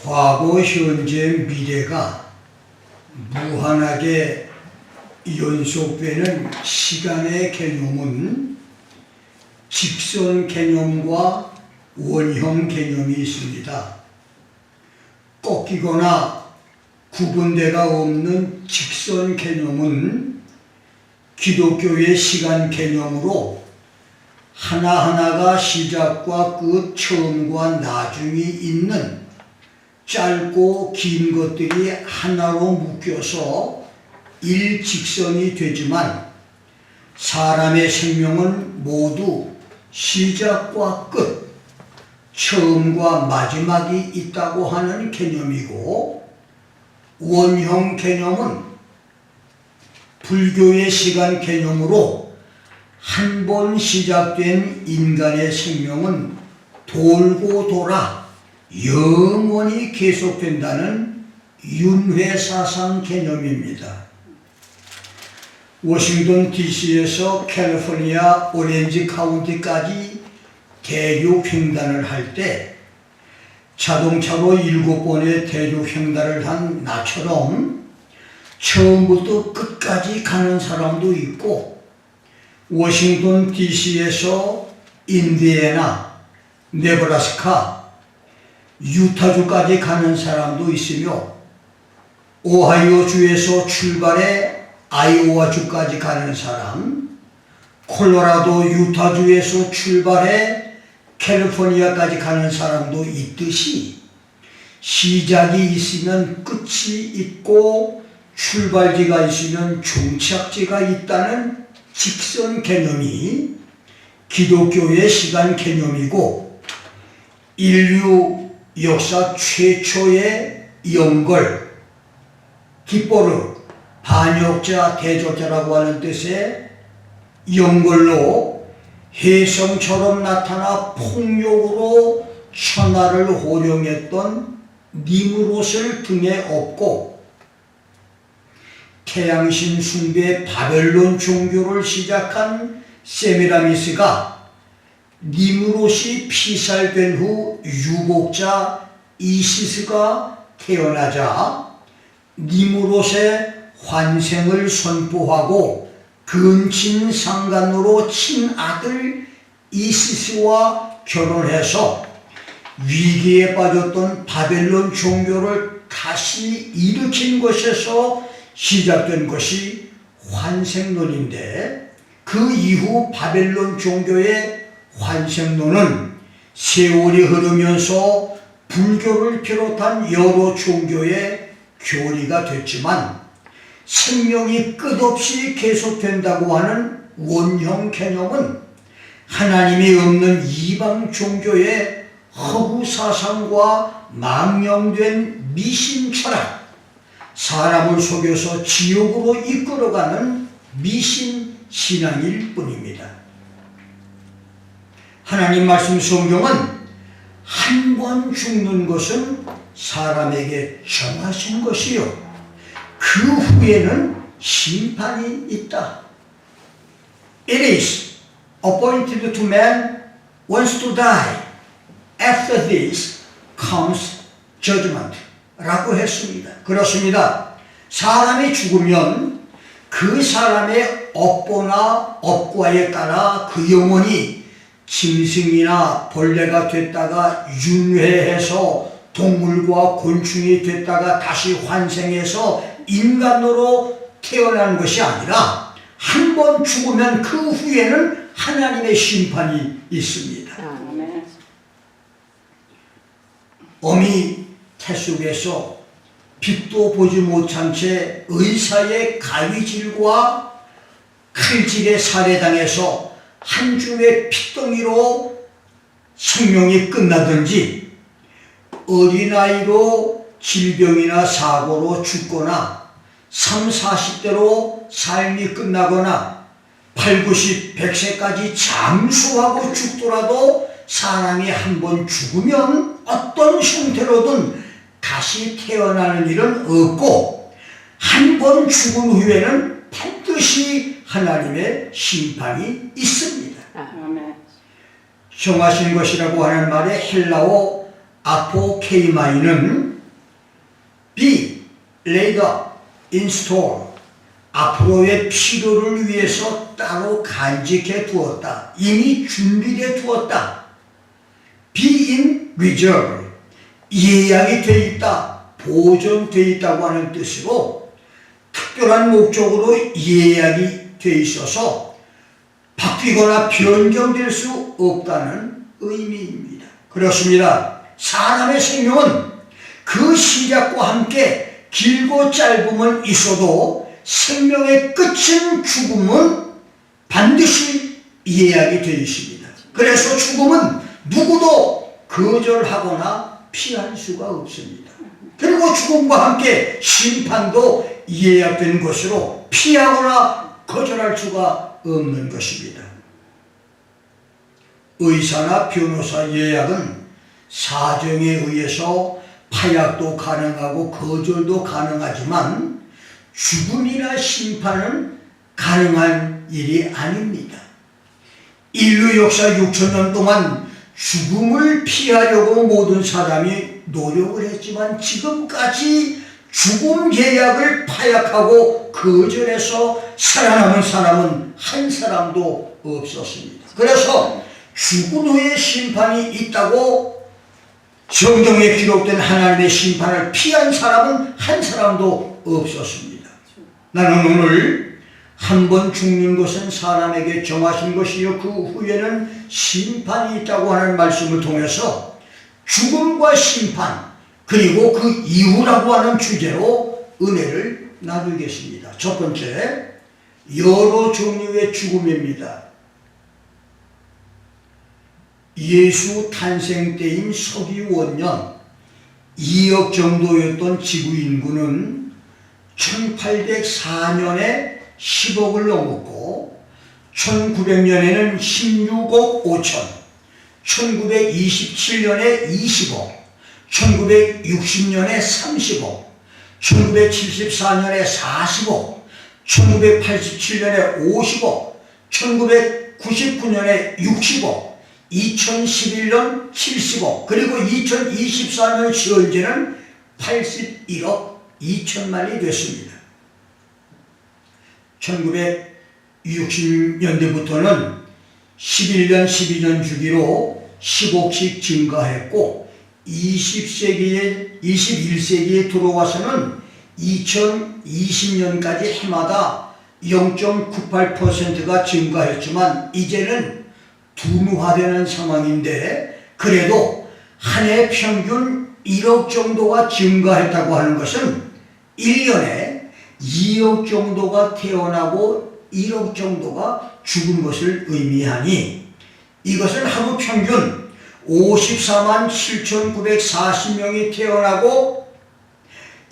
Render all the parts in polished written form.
과거, 현재, 미래가 무한하게 연속되는 시간의 개념은 직선 개념과 원형 개념이 있습니다. 꺾이거나 구분대가 없는 직선 개념은 기독교의 시간 개념으로 하나하나가 시작과 끝, 처음과 나중이 있는 짧고 긴 것들이 하나로 묶여서 일직선이 되지만 사람의 생명은 모두 시작과 끝, 처음과 마지막이 있다고 하는 개념이고, 원형 개념은 불교의 시간 개념으로 한 번 시작된 인간의 생명은 돌고 돌아 영원히 계속된다는 윤회사상 개념입니다. 워싱턴 DC에서 캘리포니아 오렌지 카운티까지 대륙 횡단을 할 때 자동차로 7번의 대륙 횡단을 한 나처럼 처음부터 끝까지 가는 사람도 있고, 워싱턴 DC에서 인디애나, 네브라스카, 유타주까지 가는 사람도 있으며, 오하이오주에서 출발해 아이오와주까지 가는 사람, 콜로라도 유타주에서 출발해 캘리포니아까지 가는 사람도 있듯이 시작이 있으면 끝이 있고 출발지가 있으면 종착지가 있다는 직선 개념이 기독교의 시간 개념이고, 인류 역사 최초의 영걸, 기뽀르, 반역자, 대조자라고 하는 뜻의 영걸로 혜성처럼 나타나 폭력으로 천하를 호령했던 니무롯을 등에 업고 태양신 숭배 바벨론 종교를 시작한 세미라미스가 니무롯이 피살된 후 유복자 이시스가 태어나자 니무롯의 환생을 선포하고 근친 상간으로 친아들 이시스와 결혼해서 위기에 빠졌던 바벨론 종교를 다시 일으킨 것에서 시작된 것이 환생론인데, 그 이후 바벨론 종교의 환생론은 세월이 흐르면서 불교를 비롯한 여러 종교의 교리가 됐지만 생명이 끝없이 계속된다고 하는 원형 개념은 하나님이 없는 이방 종교의 허구 사상과 망령된 미신 철학, 사람을 속여서 지옥으로 이끌어가는 미신 신앙일 뿐입니다. 하나님 말씀 성경은 한 번 죽는 것은 사람에게 정하신 것이요, 그 후에는 심판이 있다. It is appointed to man once to die. After this comes judgment. 라고 했습니다. 그렇습니다. 사람이 죽으면 그 사람의 업보나 업과에 따라 그 영혼이 짐승이나 벌레가 됐다가 윤회해서 동물과 곤충이 됐다가 다시 환생해서 인간으로 태어난 것이 아니라 한 번 죽으면 그 후에는 하나님의 심판이 있습니다. 어미 태 속에서 빛도 보지 못한 채 의사의 가위질과 칼질에 살해당해서 한 줌의 핏덩이로 생명이 끝나든지, 어린아이로 질병이나 사고로 죽거나 30, 40대로 삶이 끝나거나 80, 90, 100세까지 장수하고 죽더라도 사람이 한 번 죽으면 어떤 형태로든 다시 태어나는 일은 없고, 한 번 죽은 후에는 반드시 하나님의 심판이 있습니다. 정하신 것이라고 하는 말의 헬라어 아포케이마이는 be laid up in store. 앞으로의 필요를 위해서 따로 간직해 두었다. 이미 준비해 두었다. be in reserve. 예약이 돼 있다. 보존돼 있다고 하는 뜻으로 특별한 목적으로 예약이 돼 있어서 바뀌거나 변경될 수 없다는 의미입니다. 그렇습니다. 사람의 생명은 그 시작과 함께 길고 짧음은 있어도 생명의 끝인 죽음은 반드시 예약이 되어 있습니다. 그래서 죽음은 누구도 거절하거나 피할 수가 없습니다. 그리고 죽음과 함께 심판도 예약된 것으로 피하거나 거절할 수가 없는 것입니다. 의사나 변호사 예약은 사정에 의해서 파약도 가능하고 거절도 가능하지만 죽음이나 심판은 가능한 일이 아닙니다. 인류 역사 6천년 동안 죽음을 피하려고 모든 사람이 노력을 했지만 지금까지 죽음 계약을 파약하고 거절해서 살아남은 사람은 한 사람도 없었습니다. 그래서 죽은 후에 심판이 있다고 성경에 기록된 하나님의 심판을 피한 사람은 한 사람도 없었습니다. 나는 오늘 한 번 죽는 것은 사람에게 정하신 것이요 그 후에는 심판이 있다고 하는 말씀을 통해서 죽음과 심판 그리고 그 이후라고 하는 주제로 은혜를 나누겠습니다. 첫 번째, 여러 종류의 죽음입니다. 예수 탄생 때인 서기 원년 2억 정도였던 지구 인구는 1804년에 10억을 넘었고 1900년에는 16억 5천, 1927년에 20억, 1960년에 30억, 1974년에 40억, 1987년에 50억, 1999년에 60억, 2011년 70억, 그리고 2024년 현재는 81억 2천만이 됐습니다. 1960년대부터는 11년, 12년 주기로 10억씩 증가했고 21세기에 들어와서는 2020년까지 해마다 0.98%가 증가했지만 이제는 둔화되는 상황인데 그래도 한 해 평균 1억 정도가 증가했다고 하는 것은 1년에 2억 정도가 태어나고 1억 정도가 죽은 것을 의미하니 이것은 하루 평균 54만 7,940명이 태어나고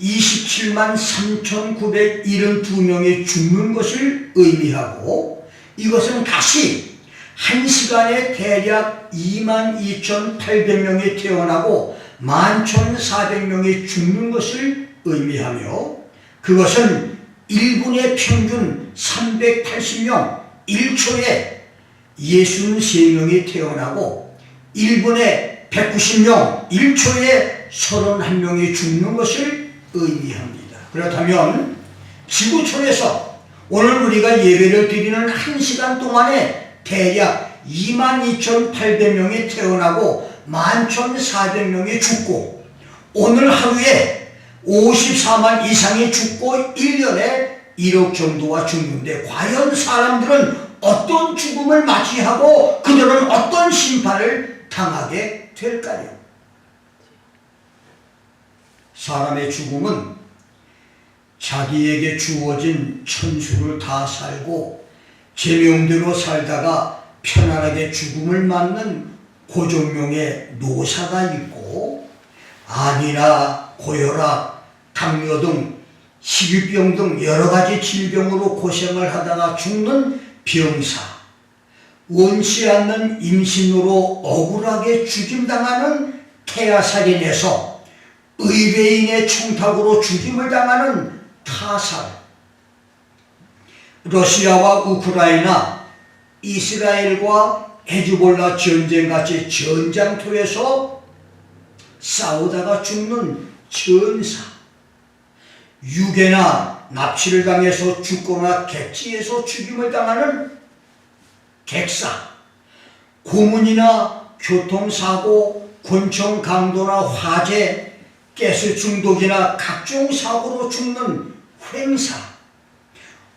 27만 3,972명이 죽는 것을 의미하고 이것은 다시 한 시간에 대략 22,800명이 태어나고 11,400명이 죽는 것을 의미하며 그것은 1분의 평균 380명, 1초에 63명이 태어나고 1분에 190명, 1초에 31명이 죽는 것을 의미합니다. 그렇다면 지구촌에서 오늘 우리가 예배를 드리는 1시간 동안에 대략 22,800명이 태어나고 11,400명이 죽고 오늘 하루에 54만 이상이 죽고 1년에 1억 정도가 죽는데 과연 사람들은 어떤 죽음을 맞이하고 그들은 어떤 심판을 당하게 될까요? 사람의 죽음은 자기에게 주어진 천수를 다 살고 제명대로 살다가 편안하게 죽음을 맞는 고종명의 노사가 있고 암이나 고혈압, 당뇨 등 식이병 등 여러 가지 질병으로 고생을 하다가 죽는 병사, 원치 않는 임신으로 억울하게 죽임당하는 태아살인에서 의뢰인의 청탁으로 죽임을 당하는 타살, 러시아와 우크라이나, 이스라엘과 헤즈볼라 전쟁같이 전장터에서 싸우다가 죽는 전사, 유괴나 납치를 당해서 죽거나 객지에서 죽임을 당하는 객사, 고문이나 교통사고, 권총 강도나 화재, 가스 중독이나 각종 사고로 죽는 횡사,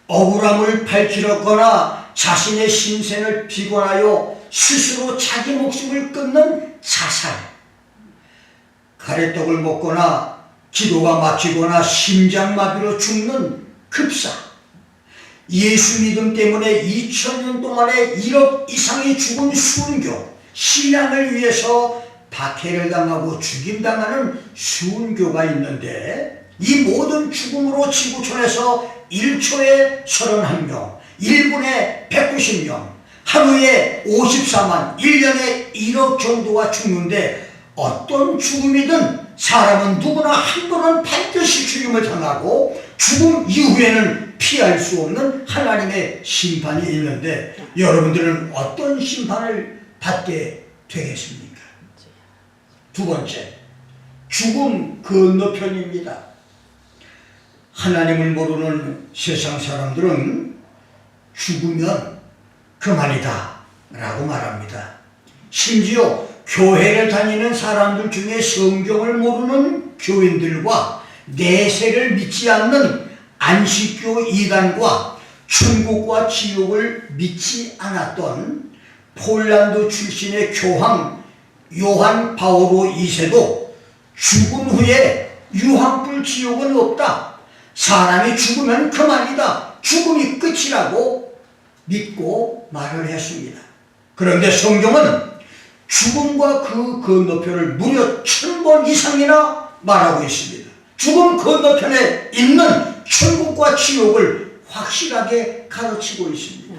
억울함을 밝히려거나 자신의 신생을 비관하여 스스로 자기 목숨을 끊는 자살, 가래떡을 먹거나 기도가 막히거나 심장마비로 죽는 급사, 예수 믿음 때문에 2000년 동안에 1억 이상이 죽은 순교, 신앙을 위해서 박해를 당하고 죽임당하는 순교가 있는데, 이 모든 죽음으로 지구촌에서 1초에 31명, 1분에 190명, 하루에 54만, 1년에 1억 정도가 죽는데, 어떤 죽음이든 사람은 누구나 한 번은 반드시 죽임을 당하고 죽음 이후에는 피할 수 없는 하나님의 심판이 있는데, 여러분들은 어떤 심판을 받게 되겠습니까? 두 번째, 죽음 건너편입니다. 하나님을 모르는 세상 사람들은 죽으면 그만이다 라고 말합니다. 심지어 교회를 다니는 사람들 중에 성경을 모르는 교인들과 내세를 믿지 않는 안식교 이단과 천국과 지옥을 믿지 않았던 폴란드 출신의 교황 요한 바오로 2세도 죽은 후에 유황불 지옥은 없다, 사람이 죽으면 그만이다, 죽음이 끝이라고 믿고 말을 했습니다. 그런데 성경은 죽음과 그 건너편을 무려 1000번 이상이나 말하고 있습니다. 죽음 건너편에 있는 천국과 지옥을 확실하게 가르치고 있습니다.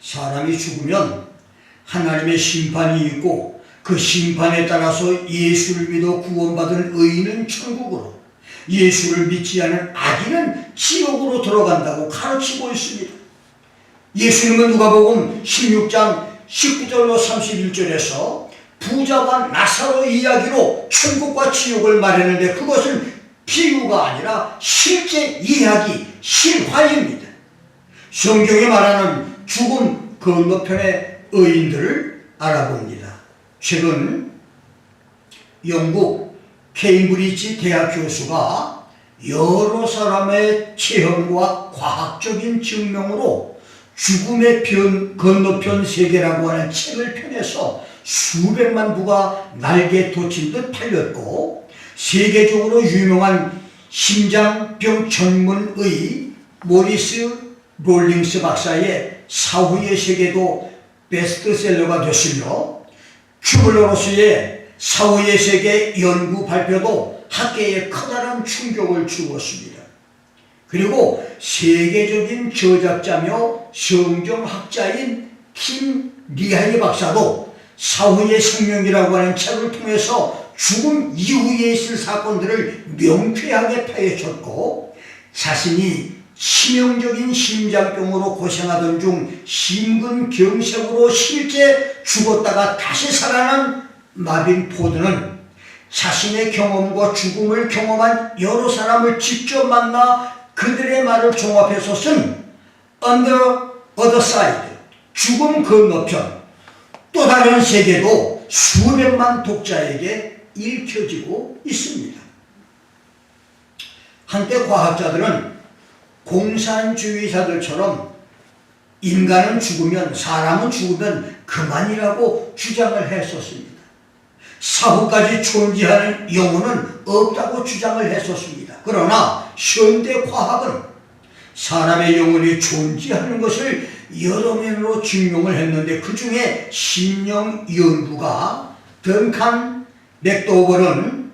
사람이 죽으면 하나님의 심판이 있고, 그 심판에 따라서 예수를 믿어 구원받은 의인은 천국으로, 예수를 믿지 않은 악인은 지옥으로 들어간다고 가르치고 있습니다. 예수님은 누가복음 16장 19절로 31절에서 부자와 나사로 이야기로 천국과 지옥을 말했는데, 그것은 비유가 아니라 실제 이야기, 실화입니다. 성경이 말하는 죽음 건너편의 의인들을 알아봅니다. 최근 영국 케임브리지 대학 교수가 여러 사람의 체험과 과학적인 증명으로 죽음의 건너편 세계라고 하는 책을 펴내서 수백만 부가 날개 돋친 듯 팔렸고, 세계적으로 유명한 심장병 전문의 모리스 롤링스 박사의 사후의 세계도 베스트셀러가 됐으며, 큐블러로스의 사후의 세계 연구 발표도 학계에 커다란 충격을 주었습니다. 그리고 세계적인 저작자며 성경학자인 킴 리하이 박사도 사후의 생명이라고 하는 책을 통해서 죽음 이후에 있을 사건들을 명쾌하게 파헤쳤고, 자신이 치명적인 심장병으로 고생하던 중 심근경색으로 실제 죽었다가 다시 살아난 마빈 포드는 자신의 경험과 죽음을 경험한 여러 사람을 직접 만나 그들의 말을 종합해서 쓴 Under Other Side, 죽음 건너편, 또 다른 세계도 수백만 독자에게 읽혀지고 있습니다. 한때 과학자들은 공산주의자들처럼 인간은 죽으면, 사람은 죽으면 그만이라고 주장을 했었습니다. 사후까지 존재하는 영혼은 없다고 주장을 했었습니다. 그러나 현대 과학은 사람의 영혼이 존재하는 것을 여러 면으로 증명을 했는데, 그 중에 심령 연구가 던칸 맥도벌은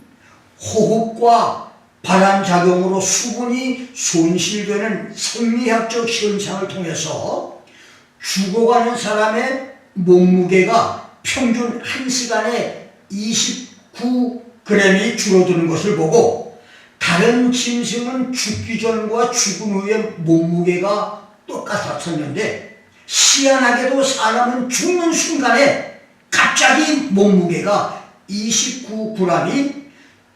호흡과 발암작용으로 수분이 손실되는 생리학적 현상을 통해서 죽어가는 사람의 몸무게가 평균 1시간에 29g이 줄어드는 것을 보고, 다른 짐승은 죽기 전과 죽은 후에 몸무게가 똑같았었는데, 희한하게도 사람은 죽는 순간에 갑자기 몸무게가 29g이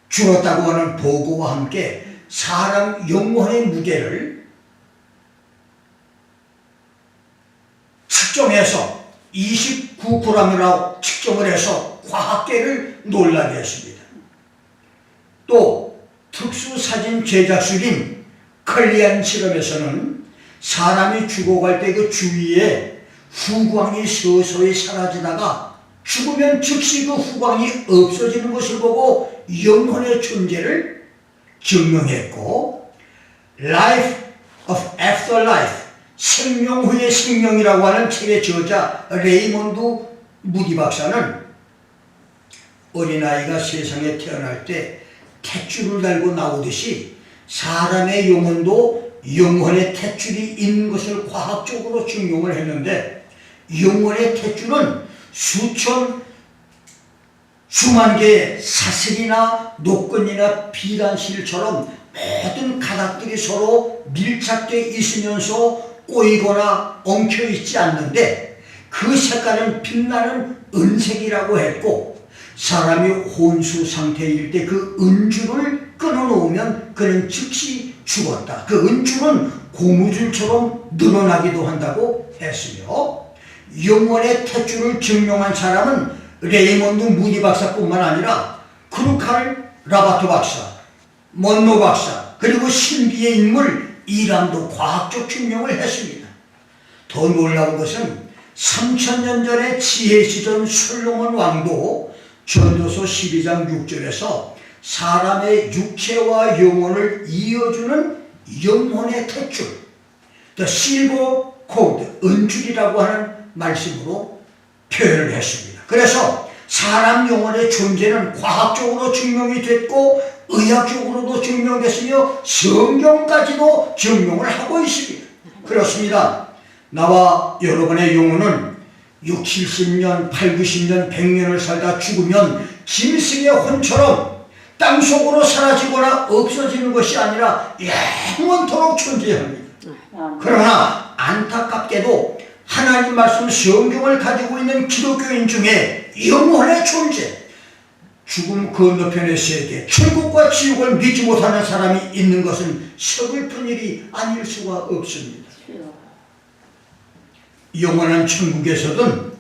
죽었다고 하는 보고와 함께 사람 영혼의 무게를 측정해서 29g이라고 측정을 해서 과학계를 놀라게 했습니다. 또 특수사진 제작술인 컬리안 실험에서는 사람이 죽어갈 때 그 주위에 후광이 서서히 사라지다가 죽으면 즉시 그 후광이 없어지는 것을 보고 영혼의 존재를 증명했고, Life of Afterlife, 생명 후의 생명이라고 하는 책의 저자 레이몬드 무디 박사는 어린아이가 세상에 태어날 때 탯줄을 달고 나오듯이 사람의 영혼도 영혼의 탯줄이 있는 것을 과학적으로 증명을 했는데, 영혼의 탯줄은 수만 개의 사슬이나 노끈이나 비단실처럼 모든 가닥들이 서로 밀착되어 있으면서 꼬이거나 엉켜있지 않는데, 그 색깔은 빛나는 은색이라고 했고, 사람이 혼수 상태일 때 그 은줄을 끊어놓으면 그는 즉시 죽었다. 그 은줄은 고무줄처럼 늘어나기도 한다고 했으며, 영혼의 탯줄을 증명한 사람은 레이몬드 무디 박사뿐만 아니라 크루칼 라바토 박사, 먼로 박사, 그리고 신비의 인물 이람도 과학적 증명을 했습니다. 더 놀라운 것은 3000년 전에 지혜시던 솔로몬 왕도 전도서 12장 6절에서 사람의 육체와 영혼을 이어주는 영혼의 탯줄, The Silver Cord, 은줄이라고 하는 말씀으로 표현을 했습니다. 그래서 사람 영혼의 존재는 과학적으로 증명이 됐고 의학적으로도 증명됐으며 성경까지도 증명을 하고 있습니다. 그렇습니다. 나와 여러분의 영혼은 6, 70년, 8, 90년, 100년을 살다 죽으면 짐승의 혼처럼 땅속으로 사라지거나 없어지는 것이 아니라 영원토록 존재합니다. 그러나 안타깝게도 하나님 말씀 성경을 가지고 있는 기독교인 중에 영혼의 존재, 죽음 건너편의 세계, 천국과 지옥을 믿지 못하는 사람이 있는 것은 서글픈 일이 아닐 수가 없습니다. 영원한 천국에서든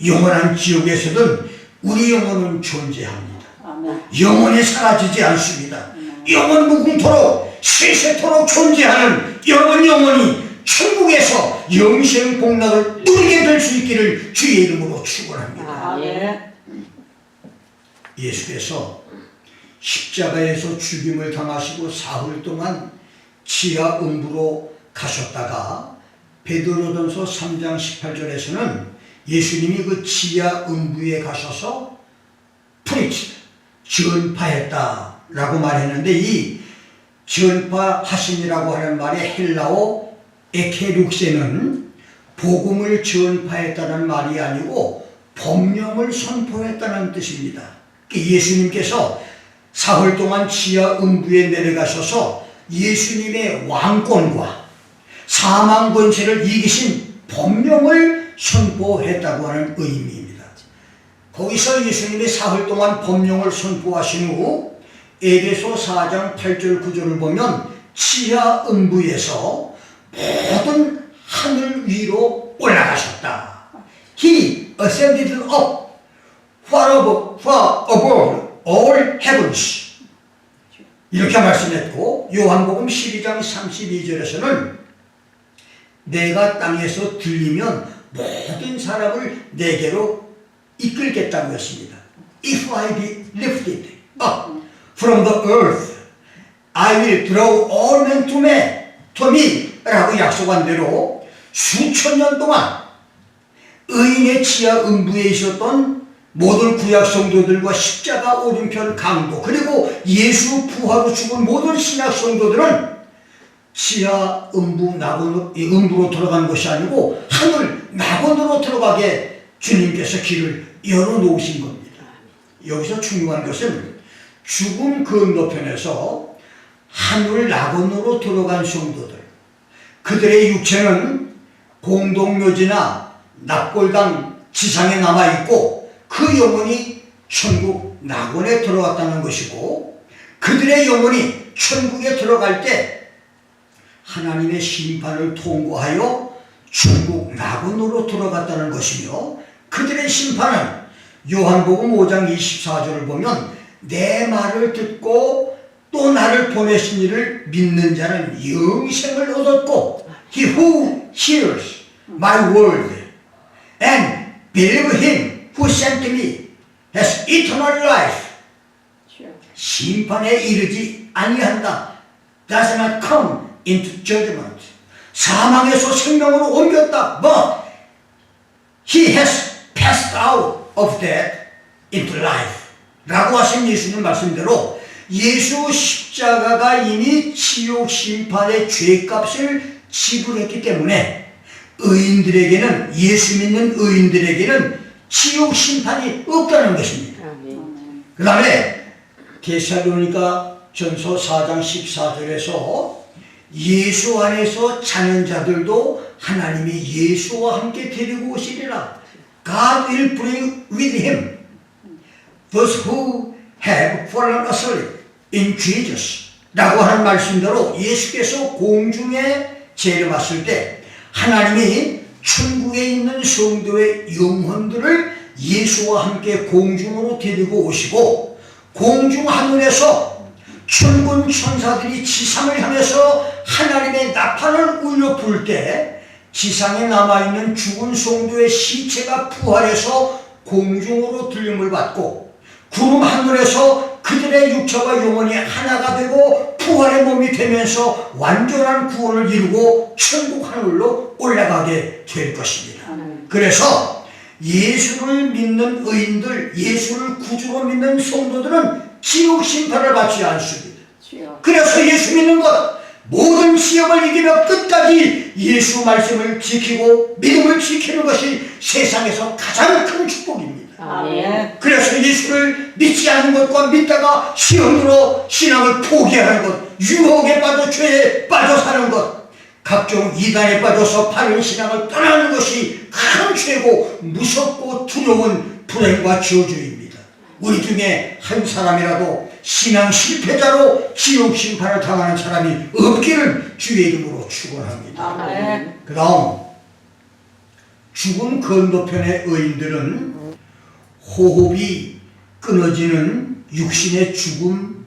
영원한 지옥에서든 우리 영혼은 존재합니다. 영혼이 사라지지 않습니다. 영원 무궁토록 세세토록 존재하는 영혼이 천국에서 영생 복락을 누리게 될 수 있기를 주의 이름으로 축원합니다. 예수께서 십자가에서 죽임을 당하시고 사흘 동안 지하 음부로 가셨다가 베드로전서 3장 18절에서는 예수님이 그 지하 음부에 가셔서 프리치, 전파했다라고 말했는데, 이 전파하심이라고 하는 말의 헬라어 에케룩세는 복음을 전파했다는 말이 아니고 법령을 선포했다는 뜻입니다. 예수님께서 사흘 동안 지하 음부에 내려가셔서 예수님의 왕권과 사망 권세를 이기신 법령을 선포했다고 하는 의미입니다. 거기서 예수님이 사흘 동안 법령을 선포하신 후 에베소 4장 8절 9절을 보면 지하 음부에서 모든 하늘 위로 올라가셨다. He ascended up far above all heavens. 이렇게 말씀했고, 요한복음 12장 32절에서는 내가 땅에서 들리면 모든 사람을 내게로 이끌겠다고 했습니다. If I be lifted up from the earth, I will draw all men to me 라고 약속한 대로 수천 년 동안 의인의 지하 음부에 있었던 모든 구약 성도들과 십자가 오른편 강도, 그리고 예수 부활로 죽은 모든 신약 성도들은 지하 음부로 들어가는 것이 아니고 하늘 낙원으로 들어가게 주님께서 길을 열어놓으신 겁니다. 여기서 중요한 것은 죽음 건너편에서 하늘 낙원으로 들어간 성도들, 그들의 육체는 공동묘지나 납골당 지상에 남아있고 그 영혼이 천국 낙원에 들어갔다는 것이고, 그들의 영혼이 천국에 들어갈 때 하나님의 심판을 통과하여 천국 낙원으로 들어갔다는 것이며, 그들의 심판은 요한복음 5장 24절을 보면 내 말을 듣고 또 나를 보내신 이를 믿는 자는 영생을 얻었고, he who hears my word and believe him who sent me has eternal life. 심판에 이르지 아니한다. Does not come into judgment. 사망에서 생명으로 옮겼다. But he has passed out of death into life. 라고 하신 예수님 말씀대로 예수 십자가가 이미 지옥 심판의 죄값을 지불했기 때문에 의인들에게는, 예수 믿는 의인들에게는 지옥 심판이 없다는 것입니다. 그 다음에 데살로니가 전서 4장 14절에서 예수 안에서 자는 자들도 하나님이 예수와 함께 데리고 오시리라. God will bring with him those who have fallen asleep in Jesus. 라고 하는 말씀대로 예수께서 공중에 재림하실 때 하나님이 천국에 있는 성도의 영혼들을 예수와 함께 공중으로 데리고 오시고, 공중 하늘에서 천군 천사들이 지상을 향해서 하나님의 나팔을 울려 부을 때 지상에 남아있는 죽은 성도의 시체가 부활해서 공중으로 들림을 받고, 구름 하늘에서 그들의 육체와 영혼이 하나가 되고 부활의 몸이 되면서 완전한 구원을 이루고 천국 하늘로 올라가게 될 것입니다. 그래서 예수를 믿는 의인들, 예수를 구주로 믿는 성도들은 지옥 심판을 받지 않습니다. 그래서 예수 믿는 것, 모든 시험을 이기며 끝까지 예수 말씀을 지키고 믿음을 지키는 것이 세상에서 가장 큰 축복입니다. 아멘. 그래서 예수를 믿지 않는 것과 믿다가 시험으로 신앙을 포기하는 것, 유혹에 빠져 죄에 빠져 사는 것, 각종 이단에 빠져서 바른 신앙을 떠나는 것이 큰 죄고 무섭고 두려운 불행과 저주입니다. 우리 중에 한 사람이라도 신앙 실패자로 지옥 심판을 당하는 사람이 없기를 주의 이름으로 축원합니다. 아멘. 그 다음 죽음 건너편의 의인들은 호흡이 끊어지는 육신의 죽음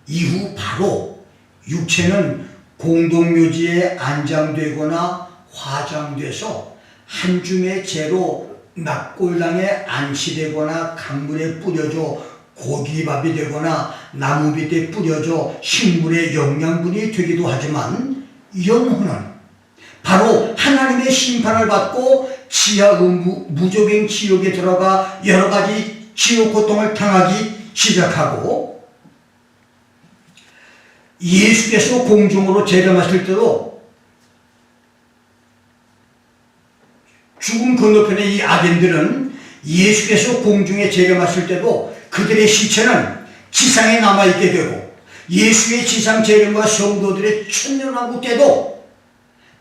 이후 바로 육체는 공동묘지에 안장되거나 화장돼서 한 줌의 재로 낙골당에 안치되거나 강물에 뿌려져 고기밥이 되거나 나무 밑에 뿌려져 식물의 영양분이 되기도 하지만, 영혼은 바로 하나님의 심판을 받고 지하음부 무조갱 지옥에 들어가 여러 가지 지옥 고통을 당하기 시작하고, 예수께서 공중으로 재림하실 때도 죽음 건너편의 이 악인들은 예수께서 공중에 재림하실 때도 그들의 시체는 지상에 남아있게 되고, 예수의 지상 재림과 성도들의 천년왕국 때도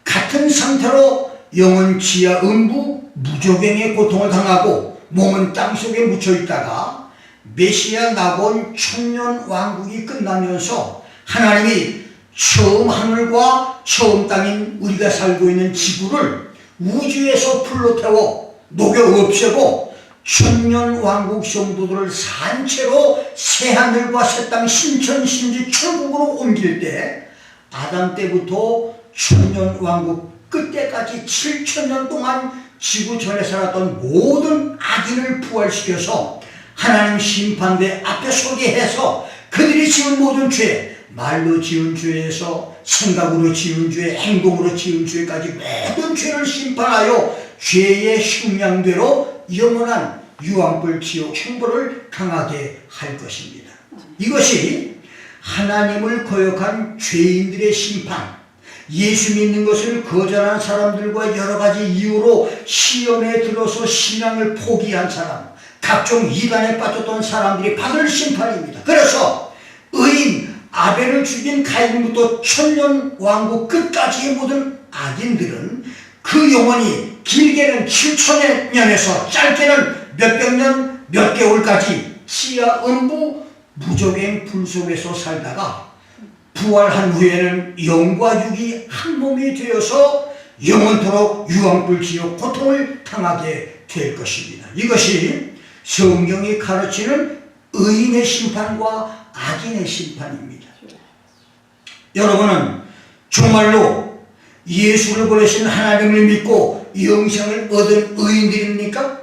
같은 상태로 영은 지하 음부 무조갱의 고통을 당하고 몸은 땅속에 묻혀있다가 메시아 낙원 천년왕국이 끝나면서 하나님이 처음 하늘과 처음 땅인 우리가 살고 있는 지구를 우주에서 불로 태워 녹여 없애고 천년왕국 성도들을 산채로 새하늘과 새 땅 신천 신지 천국으로 옮길 때, 아담 때부터 천년왕국 끝때까지 7천년 동안 지구촌에 살았던 모든 악인을 부활시켜서 하나님 심판대 앞에 서게 해서 그들이 지은 모든 죄, 말로 지은 죄에서 생각으로 지은 죄, 행동으로 지은 죄까지 모든 죄를 심판하여 죄의 형량대로 영원한 유황불 지옥 형벌을 당하게 할 것입니다. 이것이 하나님을 거역한 죄인들의 심판, 예수 믿는 것을 거절한 사람들과 여러 가지 이유로 시험에 들어서 신앙을 포기한 사람, 각종 이단에 빠졌던 사람들이 받을 심판입니다. 그래서 의인 아벨을 죽인 가인부터 천년왕국 끝까지의 모든 악인들은 그 영혼이 길게는 7천년에서 짧게는 몇백 년, 몇 개월까지 지하 음부 무적행 불 속에서 살다가 부활한 후에는 영과 육이 한 몸이 되어서 영원토록 유황불 지옥 고통을 당하게 될 것입니다. 이것이 성경이 가르치는 의인의 심판과 악인의 심판입니다. 여러분은 정말로 예수를 보내신 하나님을 믿고 영생을 얻은 의인들입니까?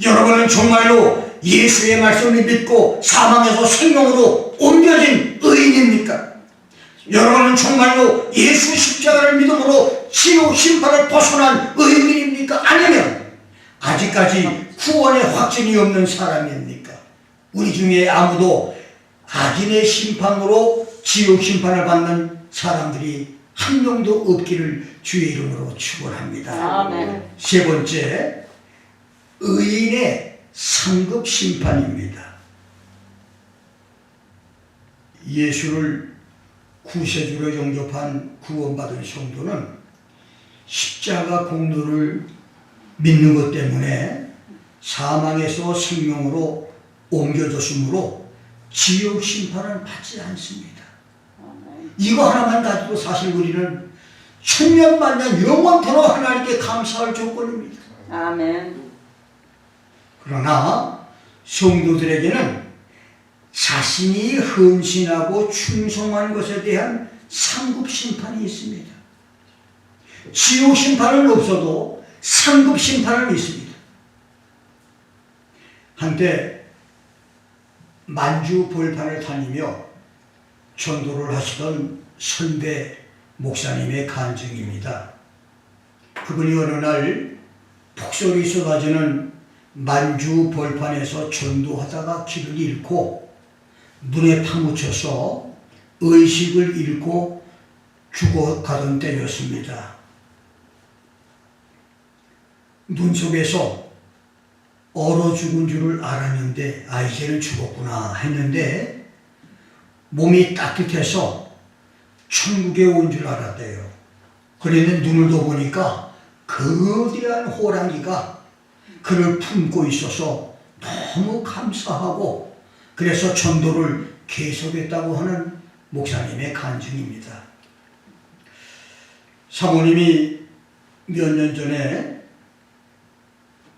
여러분은 정말로 예수의 말씀을 믿고 사망에서 생명으로 옮겨진 의인입니까? 여러분은 정말로 예수 십자가를 믿음으로 지옥 심판을 벗어난 의인입니까? 아니면 아직까지 구원의 확증이 없는 사람입니까? 우리 중에 아무도 악인의 심판으로 지옥 심판을 받는 사람들이 한 명도 없기를 주의 이름으로 축원합니다. 아멘. 세 번째, 의인의 상급 심판입니다. 예수를 구세주로 영접한 구원받은 성도는 십자가 공로를 믿는 것 때문에 사망에서 생명으로 옮겨졌으므로 지옥 심판을 받지 않습니다. 이거 하나만 가지고 사실 우리는 천년만년 영원토록 하나님께 감사할 조건입니다. 아멘. 그러나 성도들에게는 자신이 헌신하고 충성한 것에 대한 상급 심판이 있습니다. 지옥 심판은 없어도 상급 심판은 있습니다. 한때 만주 벌판을 다니며 전도를 하시던 선배 목사님의 간증입니다. 그분이 어느 날 폭설이 쏟아지는 만주 벌판에서 전도하다가 길을 잃고 눈에 파묻혀서 의식을 잃고 죽어가던 때였습니다. 눈 속에서 얼어 죽은 줄을 알았는데 이제는 죽었구나 했는데 몸이 따뜻해서 천국에 온 줄 알았대요. 그랬는데 눈을 떠보니까 거대한 호랑이가 그를 품고 있어서 너무 감사하고 그래서 전도를 계속했다고 하는 목사님의 간증입니다. 사모님이 몇 년 전에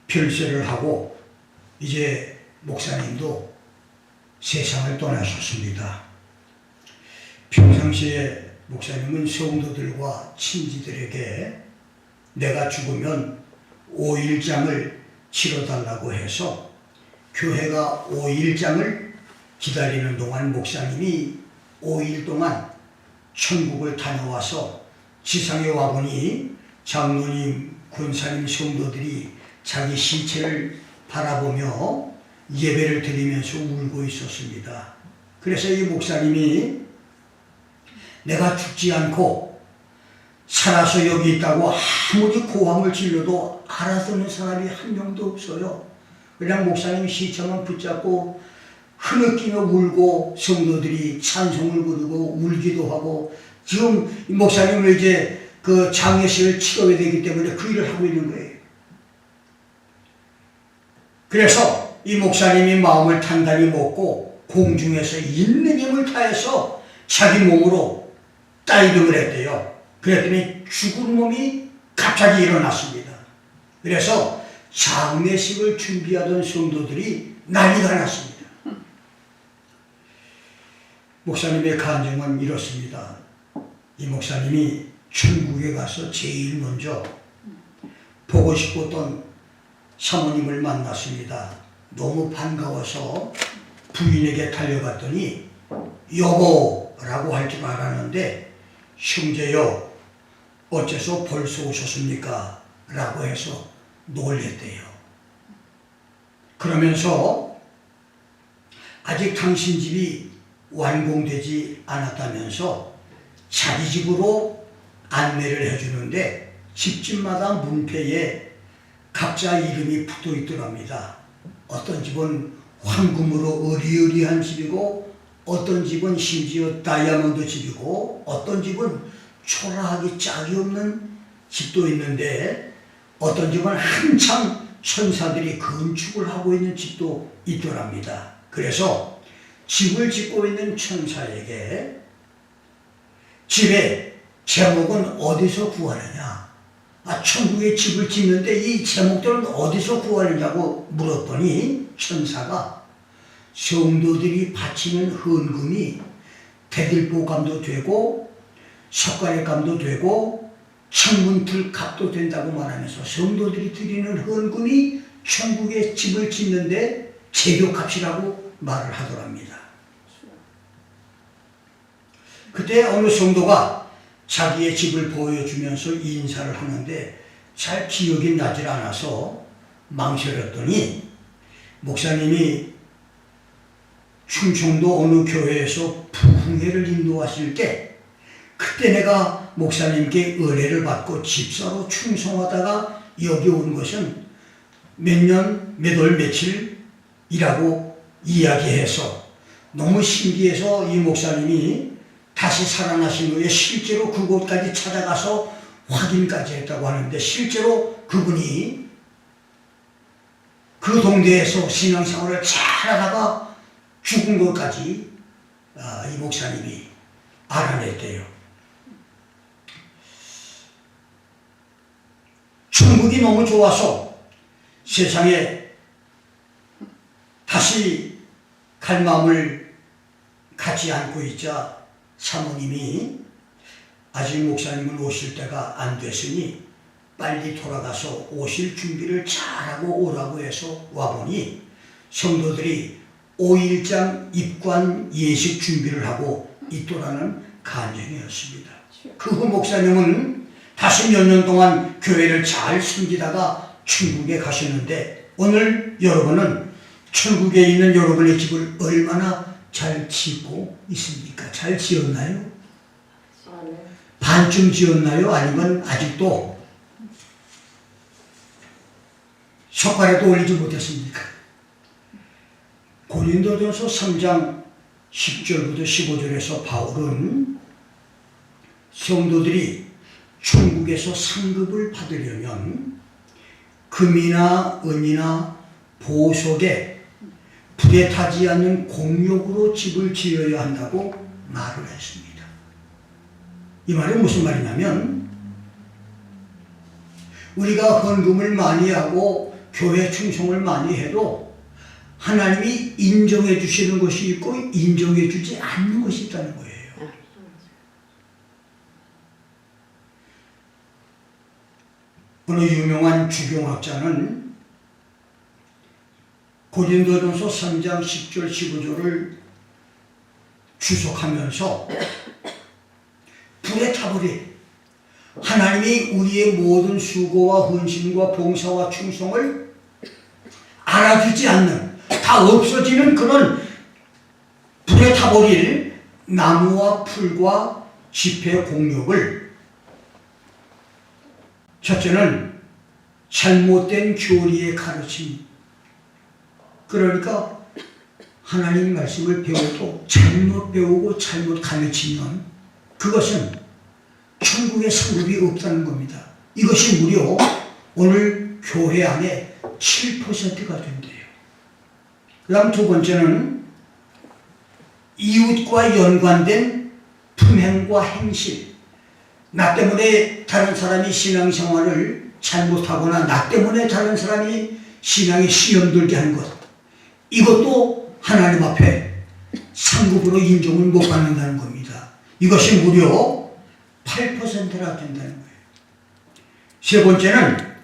별세를 하고 이제 목사님도 세상을 떠나셨습니다. 평상시에 목사님은 성도들과 친지들에게 내가 죽으면 5일장을 치러달라고 해서 교회가 5일장을 기다리는 동안 목사님이 5일 동안 천국을 다녀와서 지상에 와보니 장로님, 권사님, 성도들이 자기 시체를 바라보며 예배를 드리면서 울고 있었습니다. 그래서 이 목사님이 내가 죽지 않고 살아서 여기 있다고 아무리 고함을 질러도 알아듣는 사람이 한 명도 없어요. 그냥 목사님 시체만 붙잡고 흐느끼며 울고 성도들이 찬송을 부르고 울기도 하고 지금 목사님은 이제 그 장례식을 치러야 되기 때문에 그 일을 하고 있는 거예요. 그래서 이 목사님이 마음을 단단히 먹고 공중에서 있는 힘을 다해서 자기 몸으로 다이빙을 했대요. 그랬더니 죽은 몸이 갑자기 일어났습니다. 그래서 장례식을 준비하던 성도들이 난리가 났습니다. 목사님의 간증은 이렇습니다. 이 목사님이 천국에 가서 제일 먼저 보고 싶었던 사모님을 만났습니다. 너무 반가워서 부인에게 달려갔더니 여보라고 할 줄 알았는데 형제여 어째서 벌써 오셨습니까? 라고 해서 놀랬대요. 그러면서 아직 당신 집이 완공되지 않았다면서 자기 집으로 안내를 해주는데 집집마다 문패에 각자 이름이 붙어 있더랍니다. 어떤 집은 황금으로 으리으리한 집이고 어떤 집은 심지어 다이아몬드 집이고 어떤 집은 초라하기 짝이 없는 집도 있는데 어떤 집은 한참 천사들이 건축을 하고 있는 집도 있더랍니다. 그래서 집을 짓고 있는 천사에게 집의 제목은 어디서 구하느냐? 천국에 집을 짓는데 이 제목들은 어디서 구하느냐고 물었더니 천사가 성도들이 바치는 헌금이 대들보감도 되고 석가래감도 되고 창문틀 값도 된다고 말하면서 성도들이 드리는 헌금이 천국에 집을 짓는데 재료값이라고 말을 하더랍니다. 그때 어느 성도가 자기의 집을 보여주면서 인사를 하는데 잘 기억이 나질 않아서 망설였더니 목사님이 충청도 어느 교회에서 부흥회를 인도하실 때 그때 내가 목사님께 은혜를 받고 집사로 충성하다가 여기 온 것은 몇 년, 몇 월, 며칠이라고 이야기해서 너무 신기해서 이 목사님이 다시 살아나신 후에 실제로 그곳까지 찾아가서 확인까지 했다고 하는데 실제로 그분이 그 동네에서 신앙생활을 잘하다가 죽은 것까지 이 목사님이 알아냈대요. 천국이 너무 좋아서 세상에 다시 갈 마음을 갖지 않고 있자 사모님이 아직 목사님은 오실 때가 안 됐으니 빨리 돌아가서 오실 준비를 잘하고 오라고 해서 와보니 성도들이 5일장 입관 예식 준비를 하고 있더라는 간증이었습니다. 그 후 목사님은 다시 몇 년 동안 교회를 잘 섬기다가 천국에 가셨는데 오늘 여러분은 천국에 있는 여러분의 집을 얼마나 잘 짓고 있습니까? 잘 지었나요? 네. 반쯤 지었나요? 아니면 아직도 석가래도 올리지 못했습니까? 고린도전서 3장 10절부터 15절에서 바울은 성도들이 천국에서 상급을 받으려면 금이나 은이나 보석에 불에 타지 않는 공력으로 집을 지어야 한다고 말을 했습니다. 이 말은 무슨 말이냐면 우리가 헌금을 많이 하고 교회 충성을 많이 해도 하나님이 인정해 주시는 것이 있고 인정해 주지 않는 것이 있다는 거예요. 어느 유명한 주경학자는 고린도전서 3장 10절 15절을 주석하면서 불에 타버린 하나님이 우리의 모든 수고와 헌신과 봉사와 충성을 알아주지 않는 다 없어지는 그런 불에 타버릴 나무와 풀과 집회 공력을 첫째는 잘못된 교리의 가르침, 그러니까 하나님 말씀을 배워도 잘못 배우고 잘못 가르치면 그것은 천국에 상급이 없다는 겁니다. 이것이 무려 오늘 교회 안에 7%가 된대요. 그 다음 두 번째는 이웃과 연관된 품행과 행실, 나 때문에 다른 사람이 신앙생활을 잘못하거나 나 때문에 다른 사람이 신앙에 시험 들게 한 것, 이것도 하나님 앞에 상급으로 인정을 못 받는다는 겁니다. 이것이 무려 8%나 된다는 거예요. 세 번째는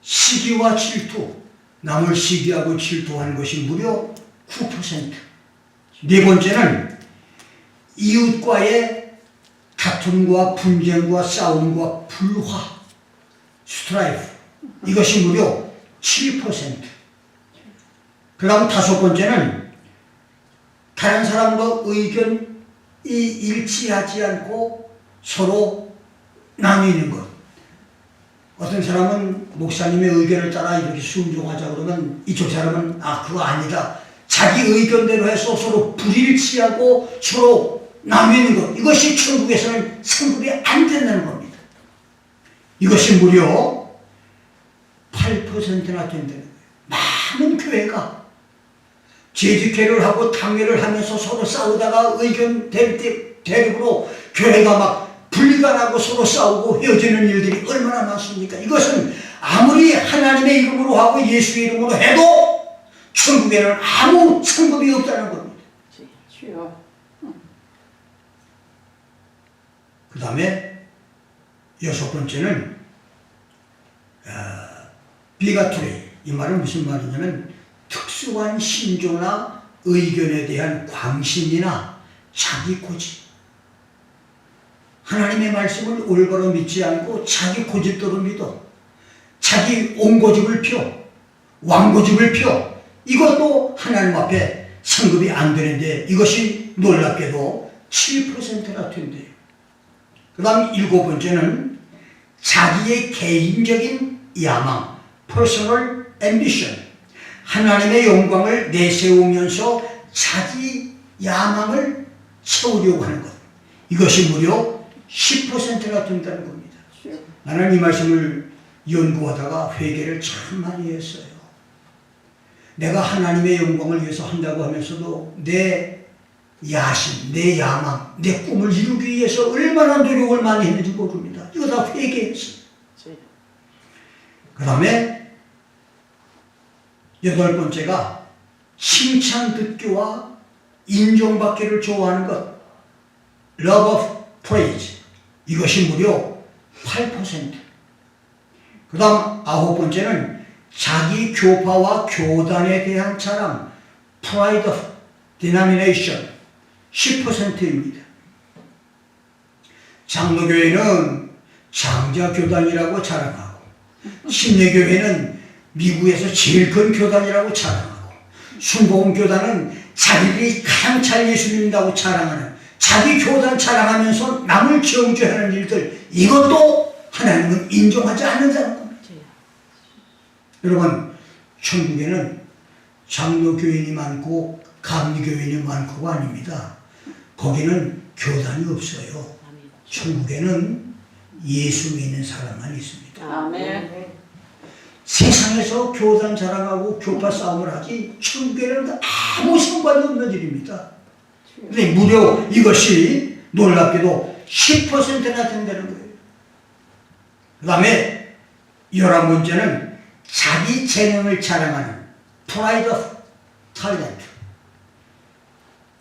시기와 질투, 남을 시기하고 질투하는 것이 무려 9%. 네 번째는 이웃과의 다툼과 분쟁과 싸움과 불화, 스트라이프, 이것이 무려 7%. 그 다음 다섯 번째는 다른 사람과 의견이 일치하지 않고 서로 나뉘는 것. 어떤 사람은 목사님의 의견을 따라 이렇게 순종하자 그러면 이쪽 사람은 그거 아니다. 자기 의견대로 해서 서로 불일치하고 서로 나뉘는 것. 이것이 천국에서는 상급이 안 된다는 겁니다. 이것이 무려 8%나 된다는 거예요. 많은 교회가 재직회를 하고 당회를 하면서 서로 싸우다가 의견 대립으로 교회가 막 분리가 나고 서로 싸우고 헤어지는 일들이 얼마나 많습니까? 이것은 아무리 하나님의 이름으로 하고 예수의 이름으로 해도 천국에는 아무 상급이 없다는 겁니다. 그 다음에 여섯 번째는 비가투레이. 이 말은 무슨 말이냐면 특수한 신조나 의견에 대한 광신이나 자기 고집. 하나님의 말씀을 올바로 믿지 않고 자기 고집대로 믿어. 자기 온고집을 펴. 왕고집을 펴. 이것도 하나님 앞에 상급이 안 되는데 이것이 놀랍게도 7%나 된대요. 그 다음 일곱 번째는 자기의 개인적인 야망, personal ambition. 하나님의 영광을 내세우면서 자기 야망을 채우려고 하는 것. 이것이 무려 10%나 된다는 겁니다. 나는 이 말씀을 연구하다가 회개를 참 많이 했어요. 내가 하나님의 영광을 위해서 한다고 하면서도 내 야심, 내 야망, 내 꿈을 이루기 위해서 얼마나 노력을 많이 했는지 모릅니다. 이거 다 회개했어요. 그 다음에 여덟 번째가 칭찬 듣기와 인정받기를 좋아하는 것. Love of praise. 이것이 무려 8%. 그 다음 아홉 번째는 자기 교파와 교단에 대한 자랑. Pride of denomination. 10%입니다. 장로교회는 장자교단이라고 자랑하고 침례교회는 미국에서 제일 큰 교단이라고 자랑하고 순복음교단은 자기들이 가장 잘 예수 믿는다고 자랑하는 자기 교단 자랑하면서 남을 정죄하는 일들, 이것도 하나님은 인정하지 않는다는 겁니다. 여러분, 천국에는 장로교인이 많고 감리교인이 많고가 아닙니다. 거기는 교단이 없어요. 천국에는 예수 믿는 사람만 있습니다. 아멘. 세상에서 교단 자랑하고 교파 싸움을 하지 천국에는 아무 상관이 없는 일입니다. 근데 무려 이것이 놀랍게도 10%나 된다는 거예요. 그 다음에 11번째는 자기 재능을 자랑하는 Pride of Talent.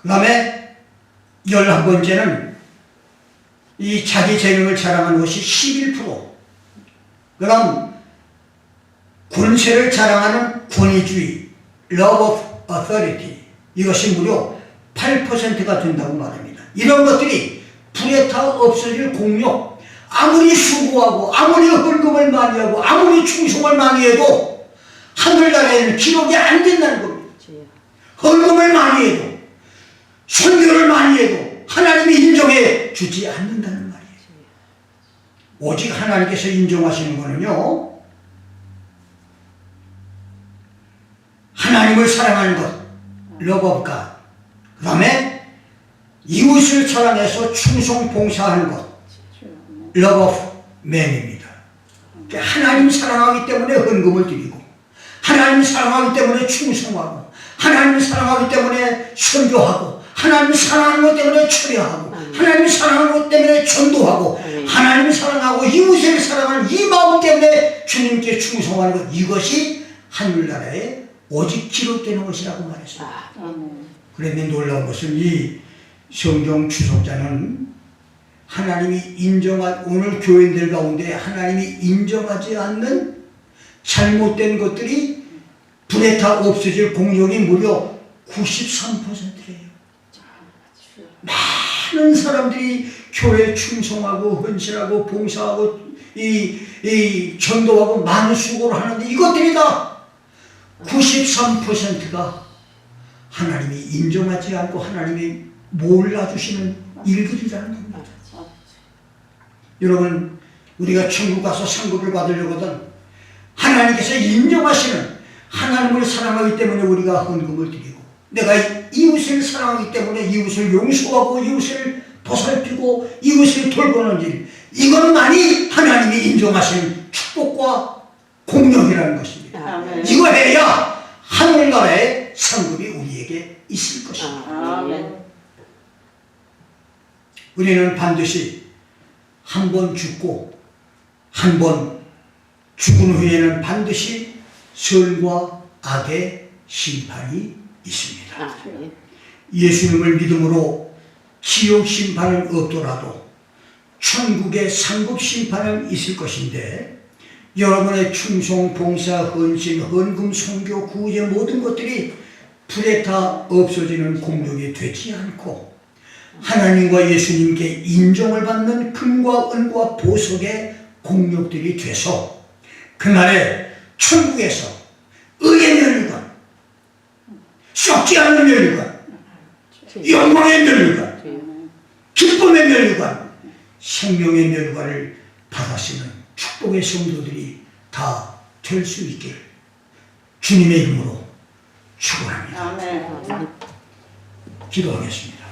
그 다음에 11번째는 이 자기 재능을 자랑하는 것이 11%. 그 다음 권세를 자랑하는 권위주의, Love of Authority. 이것이 무려 8%가 된다고 말합니다. 이런 것들이 불에 타 없어질 공력, 아무리 수고하고 아무리 헌금을 많이 하고 아무리 충성을 많이 해도 하늘나라에는 기록이 안 된다는 겁니다. 헌금을 많이 해도 선교를 많이 해도 하나님이 인정해 주지 않는다는 말이에요. 오직 하나님께서 인정하시는 것은요, 하나님을 사랑하는 것, Love of God. 그 다음에 이웃을 사랑해서 충성 봉사하는 것, Love of Man입니다. 하나님 사랑하기 때문에 헌금을 드리고, 하나님 사랑하기 때문에 충성하고, 하나님 사랑하기 때문에 선교하고, 하나님 사랑하는 것 때문에 처리하고, 하나님 사랑하는 것 때문에 전도하고, 하나님 사랑하고 이웃을 사랑하는 이 마음 때문에 주님께 충성하는 것, 이것이 하늘나라에 오직 기록되는 것이라고 말했습니다. 그런데 놀라운 것은 이 성경 추석자는 하나님이 오늘 교인들 가운데 하나님이 인정하지 않는 잘못된 것들이 불에 타 없어질 공력이 무려 93%예요. 많은 사람들이 교회에 충성하고 헌신하고 봉사하고 이 전도하고 많은 수고를 하는데 이것들이 다 93%가 하나님이 인정하지 않고 하나님이 몰라주시는 일들이라는 겁니다. 여러분, 우리가 천국 가서 상급을 받으려거든 하나님께서 인정하시는, 하나님을 사랑하기 때문에 우리가 헌금을 드리고, 내가 이웃을 사랑하기 때문에 이웃을 용서하고 이웃을 보살피고 이웃을 돌보는 일, 이것만이 하나님이 인정하시는 축복과 공력이라는 것입니다. 아멘. 이거 해야 하늘나라의 상급이 우리에게 우리에게 있을 것입니다. 아멘. 우리는 반드시 한 번 죽고 한 번 죽은 후에는 반드시 선과 악의 심판이 있습니다. 예수님을 믿음으로 지옥 심판은 없더라도 천국의 상급 심판은 있을 것인데, 여러분의 충성, 봉사, 헌신, 헌금, 선교, 구제 모든 것들이 불에 타 없어지는 공덕이 되지 않고 하나님과 예수님께 인정을 받는 금과 은과 보석의 공력들이 돼서 그날에 천국에서 의의 면류관, 썩지 않는 면류관, 영광의 면류관, 기쁨의 면류관, 생명의 면류관을 받아쓰는 축복의 성도들이 다 될 수 있기를 주님의 이름으로 축원합니다. 아멘. 기도하겠습니다.